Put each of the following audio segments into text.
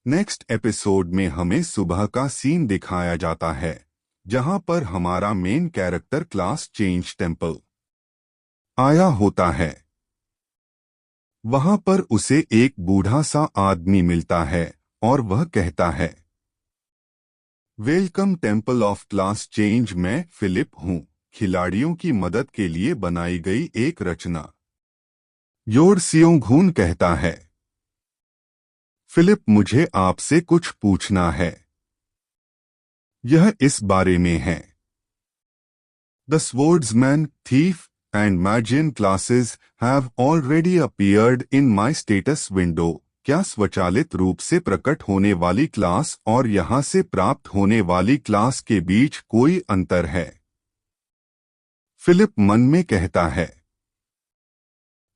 Next episode में हमें सुबह का सीन दिखाया जाता है जहां पर हमारा main character class change temple आया होता है। वहां पर उसे एक बूढ़ा सा आदमी मिलता है और वह कहता है, welcome temple of class change, मैं फिलिप हूँ। खिलाड़ियों की मदद के लिए बनाई गई एक रचना। योर सियोंगहून कहता है, फिलिप, मुझे आपसे कुछ पूछना है। यह इस बारे में है। The swordsman, thief and magician classes have already appeared in my status window. क्या स्वचालित रूप से प्रकट होने वाली क्लास और यहां से प्राप्त होने वाली क्लास के बीच कोई अंतर है? फिलिप मन में कहता है,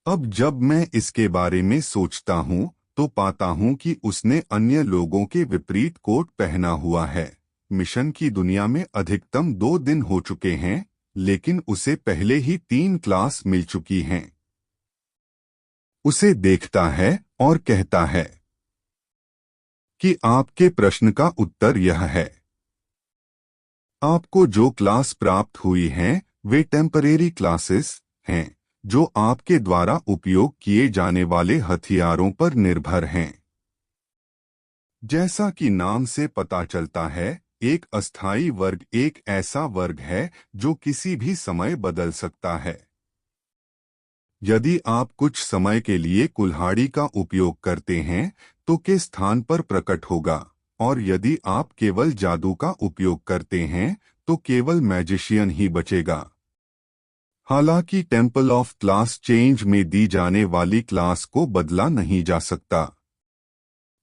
अब जब मैं इसके बारे में सोचता हूं तो पाता हूं कि उसने अन्य लोगों के विपरीत कोट पहना हुआ है। मिशन की दुनिया में अधिकतम 2 दिन हो चुके हैं, लेकिन उसे पहले ही 3 क्लास मिल चुकी हैं। उसे देखता है और कहता है कि आपके प्रश्न का उत्तर यह है। आपको जो क्लास प्राप्त हुई हैं, वे टेम्परेरी क्लासेस हैं जो आपके द्वारा उपयोग किए जाने वाले हथियारों पर निर्भर हैं। जैसा कि नाम से पता चलता है, एक अस्थायी वर्ग एक ऐसा वर्ग है जो किसी भी समय बदल सकता है। यदि आप कुछ समय के लिए कुल्हाड़ी का उपयोग करते हैं तो के स्थान पर प्रकट होगा, और यदि आप केवल जादू का उपयोग करते हैं तो केवल मैजिशियन ही बचेगा। हालांकि टेम्पल ऑफ क्लास चेंज में दी जाने वाली क्लास को बदला नहीं जा सकता।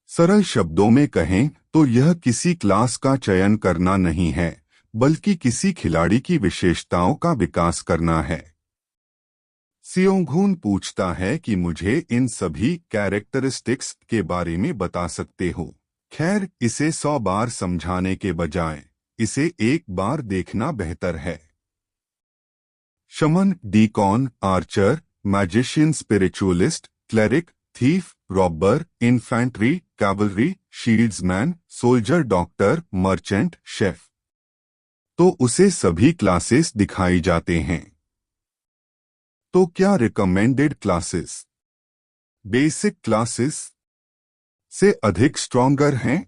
सरल शब्दों में कहें तो यह किसी क्लास का चयन करना नहीं है, बल्कि किसी खिलाड़ी की विशेषताओं का विकास करना है। सियोंगहून पूछता है कि मुझे इन सभी कैरेक्टरिस्टिक्स के बारे में बता सकते हो? खैर, इसे 100 बार समझाने के बजाय इसे एक बार देखना बेहतर है। Shaman, deacon, archer, magician, spiritualist, cleric, thief, robber, infantry, cavalry, shieldsman, soldier, doctor, merchant, chef. तो उसे सभी क्लासेस दिखाई जाते हैं। तो क्या रिकमेंडेड क्लासेस बेसिक क्लासेस से अधिक स्ट्रॉन्गर हैं?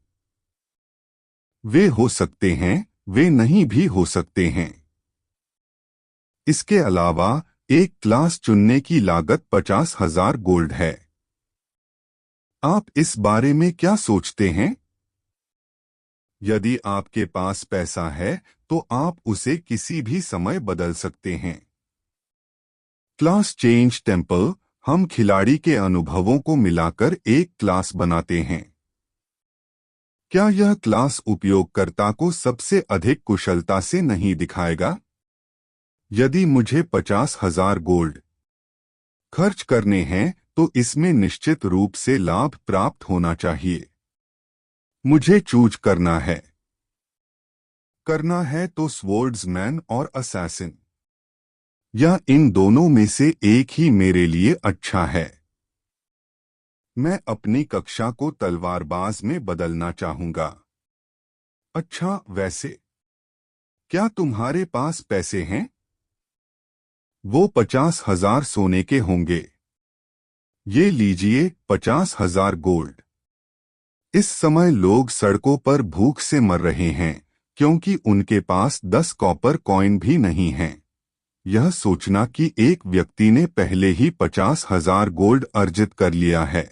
वे हो सकते हैं, वे नहीं भी हो सकते हैं। इसके अलावा एक क्लास चुनने की लागत 50,000 गोल्ड है। आप इस बारे में क्या सोचते हैं? यदि आपके पास पैसा है तो आप उसे किसी भी समय बदल सकते हैं। क्लास चेंज टेम्पल, हम खिलाड़ी के अनुभवों को मिलाकर एक क्लास बनाते हैं। क्या यह क्लास उपयोगकर्ता को सबसे अधिक कुशलता से नहीं दिखाएगा? यदि मुझे 50,000 गोल्ड खर्च करने हैं तो इसमें निश्चित रूप से लाभ प्राप्त होना चाहिए। मुझे चूज करना है तो स्वर्ड्समैन और असैसिन, या इन दोनों में से एक ही मेरे लिए अच्छा है। मैं अपनी कक्षा को तलवारबाज में बदलना चाहूंगा। अच्छा, वैसे क्या तुम्हारे पास पैसे हैं? वो 50,000 सोने के होंगे। ये लीजिए 50,000 गोल्ड। इस समय लोग सड़कों पर भूख से मर रहे हैं क्योंकि उनके पास 10 कॉपर कॉइन भी नहीं हैं। यह सोचना कि एक व्यक्ति ने पहले ही 50,000 गोल्ड अर्जित कर लिया है।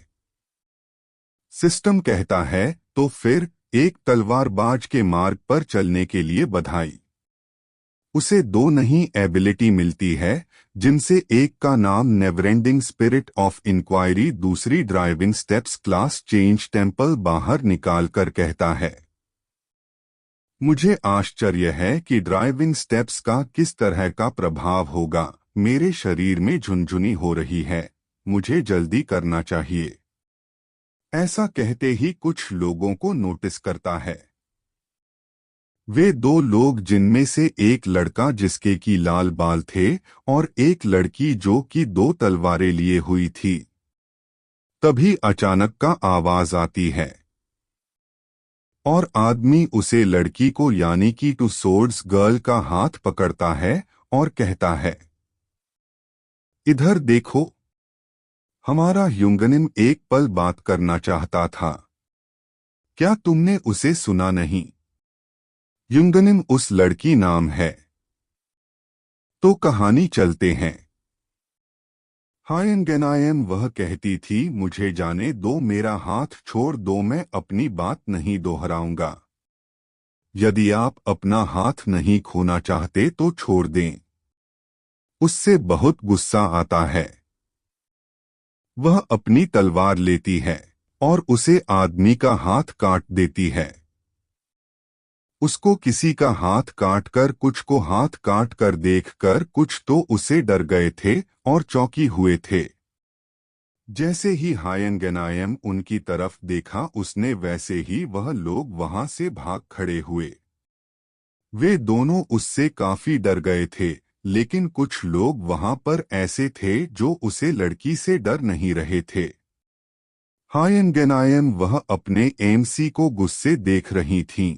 सिस्टम कहता है, तो फिर एक तलवारबाज के मार्ग पर चलने के लिए बधाई। उसे 2 नई एबिलिटी मिलती है, जिनसे एक का नाम नेवरेंडिंग स्पिरिट ऑफ इंक्वायरी, दूसरी driving steps. Class change temple बाहर निकालकर कहता है, मुझे आश्चर्य है कि ड्राइविंग स्टेप्स का किस तरह का प्रभाव होगा। मेरे शरीर में झुनझुनी हो रही है, मुझे जल्दी करना चाहिए। ऐसा कहते ही कुछ लोगों को नोटिस करता है। वे 2 लोग, जिनमें से एक लड़का जिसके की लाल बाल थे और एक लड़की जो कि 2 तलवारें लिए हुई थी। तभी अचानक का आवाज आती है, और आदमी उसे लड़की को यानी कि टू सोर्ड्स गर्ल का हाथ पकड़ता है और कहता है, इधर देखो। हमारा ह्युंगनिम एक पल बात करना चाहता था। क्या तुमने उसे सुना नहीं? ह्युंगनिम उस लड़की नाम है। तो कहानी चलते हैं। हायनगेनायम वह कहती थी, मुझे जाने दो, मेरा हाथ छोड़ दो, मैं अपनी बात नहीं दोहराऊंगा। यदि आप अपना हाथ नहीं खोना चाहते तो छोड़ दें। उससे बहुत गुस्सा आता है। वह अपनी तलवार लेती है और उसे आदमी का हाथ काट देती है। उसको किसी का हाथ काटकर, कुछ को हाथ काट कर देखकर कुछ तो उसे डर गए थे और चौंकी हुए थे। जैसे ही हायनगेनायम उनकी तरफ देखा, उसने वैसे ही वह लोग वहां से भाग खड़े हुए। वे दोनों उससे काफी डर गए थे, लेकिन कुछ लोग वहां पर ऐसे थे जो उसे लड़की से डर नहीं रहे थे। हायनगेनायम वह अपने एमसी को गुस्से देख रही थीं।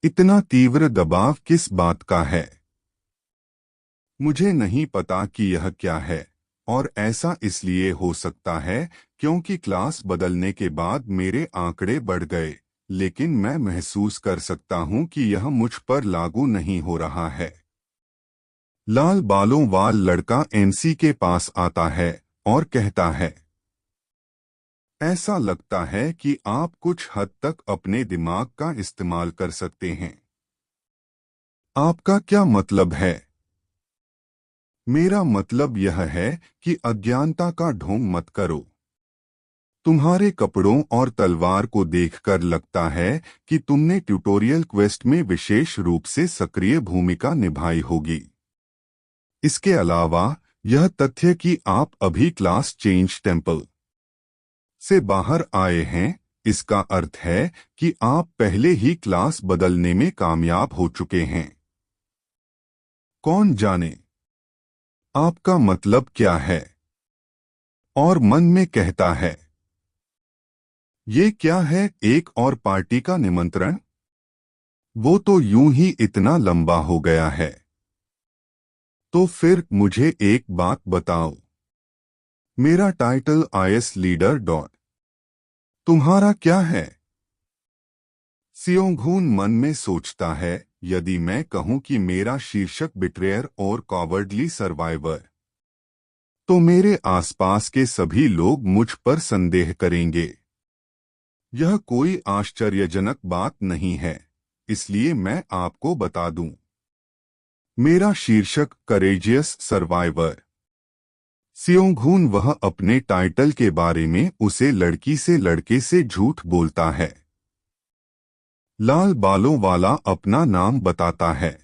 इतना तीव्र दबाव किस बात का है? मुझे नहीं पता कि यह क्या है, और ऐसा इसलिए हो सकता है क्योंकि क्लास बदलने के बाद मेरे आंकड़े बढ़ गए, लेकिन मैं महसूस कर सकता हूं कि यह मुझ पर लागू नहीं हो रहा है। लाल बालों वाल लड़का एमसी के पास आता है और कहता है, ऐसा लगता है कि आप कुछ हद तक अपने दिमाग का इस्तेमाल कर सकते हैं। आपका क्या मतलब है? मेरा मतलब यह है कि अज्ञानता का ढोंग मत करो। तुम्हारे कपड़ों और तलवार को देखकर लगता है कि तुमने ट्यूटोरियल क्वेस्ट में विशेष रूप से सक्रिय भूमिका निभाई होगी। इसके अलावा यह तथ्य कि आप अभी क्लास चेंज टेम्पल से बाहर आए हैं, इसका अर्थ है कि आप पहले ही क्लास बदलने में कामयाब हो चुके हैं। कौन जाने आपका मतलब क्या है? और मन में कहता है, ये क्या है, एक और पार्टी का निमंत्रण? वो तो यूं ही इतना लंबा हो गया है। तो फिर मुझे एक बात बताओ। मेरा टाइटल आईएस लीडर डॉट। तुम्हारा क्या है? सियोंगहून मन में सोचता है, यदि मैं कहूं कि मेरा शीर्षक बिट्रेयर और कॉवर्डली सर्वाइवर, तो मेरे आसपास के सभी लोग मुझ पर संदेह करेंगे। यह कोई आश्चर्यजनक बात नहीं है, इसलिए मैं आपको बता दूं। मेरा शीर्षक करेजियस सर्वाइवर। सियोंगहून वह अपने टाइटल के बारे में उसे लड़की से लड़के से झूठ बोलता है। लाल बालों वाला अपना नाम बताता है।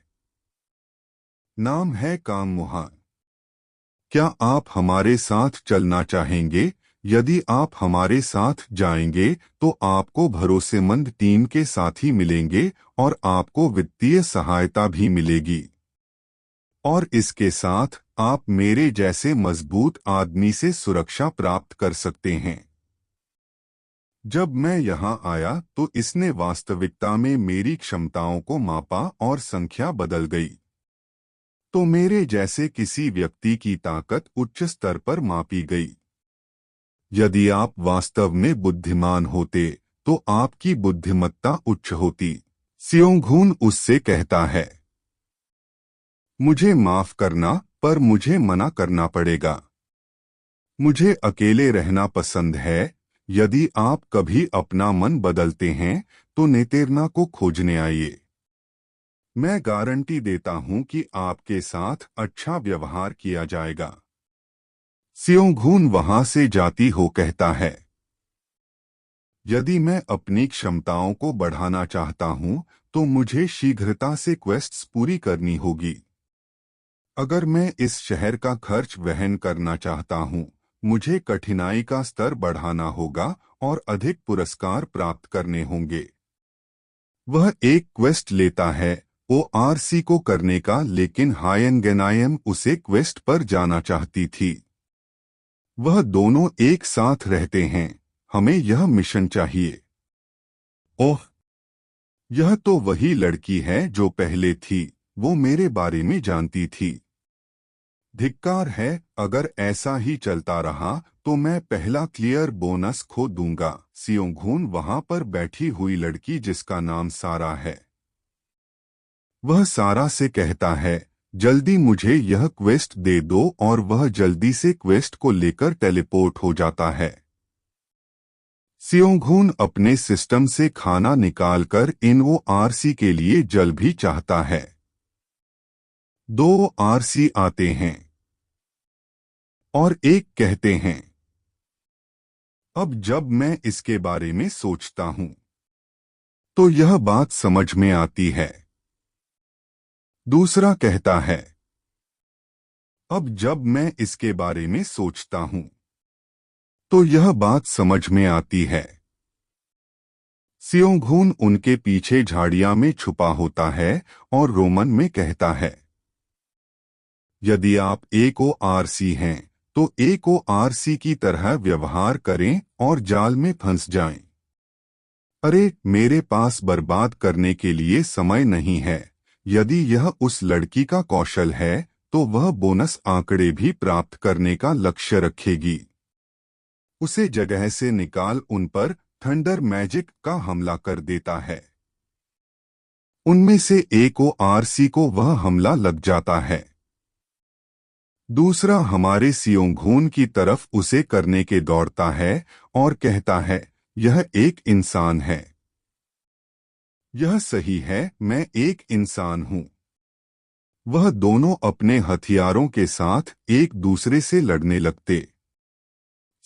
नाम है काममुहा। क्या आप हमारे साथ चलना चाहेंगे? यदि आप हमारे साथ जाएंगे तो आपको भरोसेमंद टीम के साथी मिलेंगे और आपको वित्तीय सहायता भी मिलेगी। और इसके साथ आप मेरे जैसे मजबूत आदमी से सुरक्षा प्राप्त कर सकते हैं। जब मैं यहाँ आया तो इसने वास्तविकता में मेरी क्षमताओं को मापा और संख्या बदल गई। तो मेरे जैसे किसी व्यक्ति की ताकत उच्च स्तर पर मापी गई। यदि आप वास्तव में बुद्धिमान होते तो आपकी बुद्धिमत्ता उच्च होती। सियोंगहून उससे कहता है, मुझे माफ करना, पर मुझे मना करना पड़ेगा। मुझे अकेले रहना पसंद है। यदि आप कभी अपना मन बदलते हैं तो नेतेरना को खोजने आइए। मैं गारंटी देता हूं कि आपके साथ अच्छा व्यवहार किया जाएगा। सियोंगहून वहां से जाती हो कहता है, यदि मैं अपनी क्षमताओं को बढ़ाना चाहता हूं तो मुझे शीघ्रता से क्वेस्ट्स पूरी करनी होगी। अगर मैं इस शहर का खर्च वहन करना चाहता हूं, मुझे कठिनाई का स्तर बढ़ाना होगा और अधिक पुरस्कार प्राप्त करने होंगे। वह एक क्वेस्ट लेता है ओआरसी को करने का, लेकिन हायनगेनायम उसे क्वेस्ट पर जाना चाहती थी। वह दोनों एक साथ रहते हैं। हमें यह मिशन चाहिए। ओह यह तो वही लड़की है जो पहले थी, वो मेरे बारे में जानती थी। धिक्कार है, अगर ऐसा ही चलता रहा तो मैं पहला क्लियर बोनस खो दूंगा। सियोंघून वहां पर बैठी हुई लड़की जिसका नाम सारा है, वह सारा से कहता है, जल्दी मुझे यह क्वेस्ट दे दो, और वह जल्दी से क्वेस्ट को लेकर टेलीपोर्ट हो जाता है। सियोंघून अपने सिस्टम से खाना निकालकर इनवो आरसी के लिए जल भी चाहता है। 2 आरसी आते हैं और एक कहते हैं, अब जब मैं इसके बारे में सोचता हूं तो यह बात समझ में आती है। दूसरा कहता है, अब जब मैं इसके बारे में सोचता हूं तो यह बात समझ में आती है। सियोंघून उनके पीछे झाड़ियां में छुपा होता है और रोमन में कहता है, यदि आप एक ओआरसी हैं तो एक ओआरसी की तरह व्यवहार करें और जाल में फंस जाएं। अरे, मेरे पास बर्बाद करने के लिए समय नहीं है। यदि यह उस लड़की का कौशल है तो वह बोनस आंकड़े भी प्राप्त करने का लक्ष्य रखेगी। उसे जगह से निकाल उन पर थंडर मैजिक का हमला कर देता है। उनमें से एक ओआरसी को वह हमला लग जाता है। दूसरा हमारे सियोंघून की तरफ उसे करने के दौड़ता है और कहता है, यह एक इंसान है। यह सही है, मैं एक इंसान हूं। वह दोनों अपने हथियारों के साथ एक दूसरे से लड़ने लगते।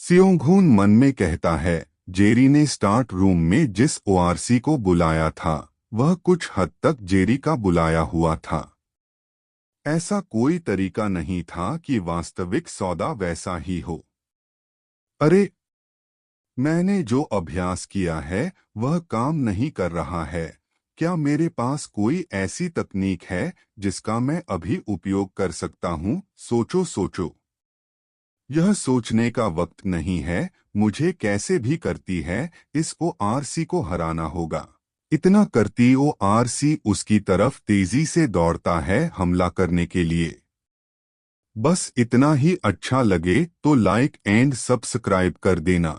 सियोंघून मन में कहता है, जेरी ने स्टार्ट रूम में जिस ओआरसी को बुलाया था वह कुछ हद तक जेरी का बुलाया हुआ था। ऐसा कोई तरीका नहीं था कि वास्तविक सौदा वैसा ही हो। अरे, मैंने जो अभ्यास किया है वह काम नहीं कर रहा है। क्या मेरे पास कोई ऐसी तकनीक है जिसका मैं अभी उपयोग कर सकता हूँ? सोचो सोचो। यह सोचने का वक्त नहीं है, मुझे कैसे भी करती है इस ओआरसी को हराना होगा। इतना करती ओआरसी उसकी तरफ तेजी से दौड़ता है हमला करने के लिए। बस इतना ही अच्छा लगे तो लाइक एंड सब्सक्राइब कर देना।